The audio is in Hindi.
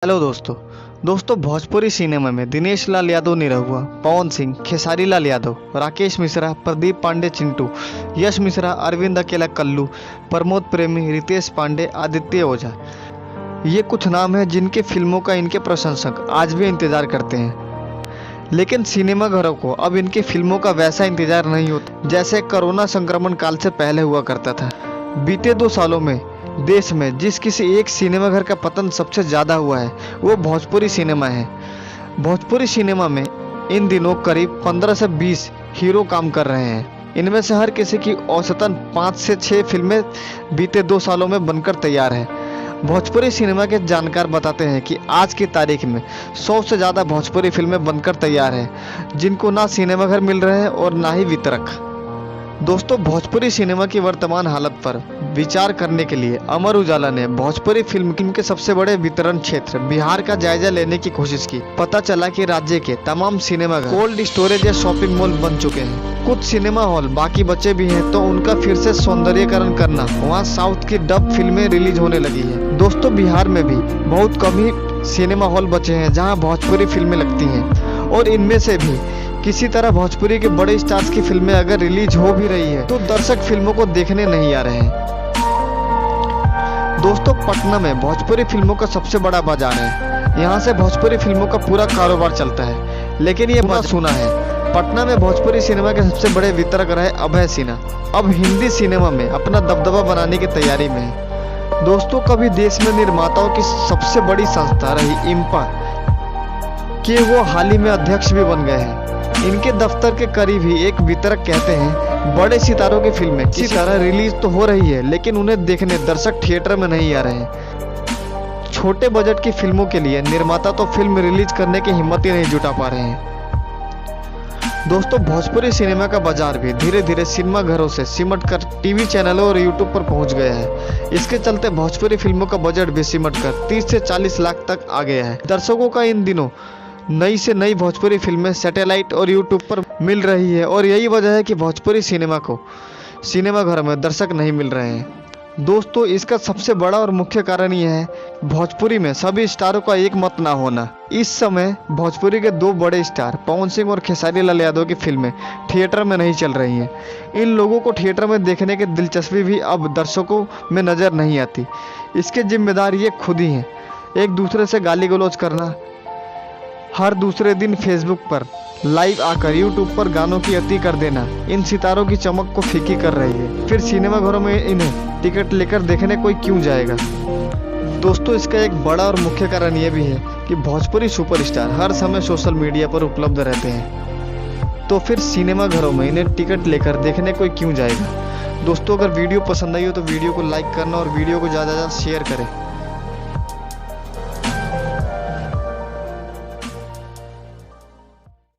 हेलो दोस्तों भोजपुरी सिनेमा में दिनेश लाल यादव निरहुआ, पवन सिंह, खेसारी लाल यादव, राकेश मिश्रा, प्रदीप पांडे चिंटू, यश मिश्रा, अरविंद अकेला कल्लू, प्रमोद प्रेमी, रितेश पांडे, आदित्य ओझा, ये कुछ नाम हैं जिनके फिल्मों का इनके प्रशंसक आज भी इंतजार करते हैं। लेकिन सिनेमाघरों को अब इनकी फिल्मों का वैसा इंतजार नहीं होता जैसे कोरोना संक्रमण काल से पहले हुआ करता था। बीते 2 सालों में देश में जिस किसी एक सिनेमाघर का पतन सबसे ज़्यादा हुआ है वो भोजपुरी सिनेमा है। भोजपुरी सिनेमा में इन दिनों करीब 15 से 20 हीरो काम कर रहे हैं। इनमें से हर किसी की औसतन 5 से 6 फिल्में बीते 2 सालों में बनकर तैयार है। भोजपुरी सिनेमा के जानकार बताते हैं कि आज की तारीख में 100 से ज़्यादा भोजपुरी फिल्में बनकर तैयार हैं, जिनको ना सिनेमाघर मिल रहे हैं और ना ही वितरक। दोस्तों, भोजपुरी सिनेमा की वर्तमान हालत पर विचार करने के लिए अमर उजाला ने भोजपुरी फिल्म के सबसे बड़े वितरण क्षेत्र बिहार का जायजा लेने की कोशिश की। पता चला कि राज्य के तमाम सिनेमाघर कोल्ड स्टोरेज या शॉपिंग मॉल बन चुके हैं। कुछ सिनेमा हॉल बाकी बचे भी हैं तो उनका फिर से सौंदर्यीकरण करना, वहाँ साउथ की डब फिल्में रिलीज होने लगी है। दोस्तों, बिहार में भी बहुत कम ही सिनेमा हॉल बचे हैं जहाँ भोजपुरी फिल्में लगती हैं, और इनमें से भी किसी तरह भोजपुरी के बड़े स्टार्स की फिल्में अगर रिलीज हो भी रही है तो दर्शक फिल्मों को देखने नहीं आ रहे हैं। दोस्तों, पटना में भोजपुरी फिल्मों का सबसे बड़ा बाजार है। यहाँ से भोजपुरी फिल्मों का पूरा कारोबार चलता है। लेकिन ये बात सुना है, पटना में भोजपुरी सिनेमा के सबसे बड़े वितरक रहे अभय सिन्हा अब हिंदी सिनेमा में अपना दबदबा बनाने की तैयारी में है। दोस्तों, कभी देश में निर्माताओं की सबसे बड़ी संस्था रही इम्पा के वो हाल ही में अध्यक्ष भी बन गए हैं। इनके दफ्तर के करीब ही एक वितरक कहते हैं, बड़े सितारों की फिल्में इसी तरह रिलीज तो हो रही है लेकिन उन्हें देखने दर्शक थिएटर में नहीं आ रहे हैं। छोटे बजट की फिल्मों के लिए निर्माता तो फिल्म रिलीज करने की हिम्मत ही नहीं जुटा पा रहे हैं। दोस्तों, भोजपुरी सिनेमा का बाजार भी धीरे धीरे सिनेमा घरों से सिमट कर टीवी चैनलों और यूट्यूब पर पहुंच गया है। इसके चलते भोजपुरी फिल्मों का बजट भी सिमट कर 30 से 40 लाख तक आ गया है। दर्शकों का इन दिनों नई से नई भोजपुरी फिल्में सैटेलाइट और यूट्यूब पर मिल रही है, और यही वजह है कि भोजपुरी सिनेमा को सिनेमाघर में दर्शक नहीं मिल रहे हैं। दोस्तों, इसका सबसे बड़ा और मुख्य कारण यह है भोजपुरी में सभी स्टारों का एक मत ना होना। इस समय भोजपुरी के 2 बड़े स्टार पवन सिंह और खेसारी लाल यादव की फिल्में थिएटर में नहीं चल रही हैं। इन लोगों को थिएटर में देखने की दिलचस्पी भी अब दर्शकों में नज़र नहीं आती। इसके जिम्मेदार ये खुद ही हैं। एक दूसरे से गाली गलौज करना, हर दूसरे दिन फेसबुक पर लाइव आकर यूट्यूब पर गानों की अति कर देना इन सितारों की चमक को फीकी कर रही है। फिर सिनेमाघरों में इन्हें टिकट लेकर देखने कोई क्यों जाएगा। दोस्तों, इसका एक बड़ा और मुख्य कारण यह भी है कि भोजपुरी सुपरस्टार हर समय सोशल मीडिया पर उपलब्ध रहते हैं, तो फिर सिनेमाघरों में इन्हें टिकट लेकर देखने कोई क्यों जाएगा। दोस्तों, अगर वीडियो पसंद आई हो तो वीडियो को लाइक करना और वीडियो को ज़्यादा से ज़्यादा शेयर करें।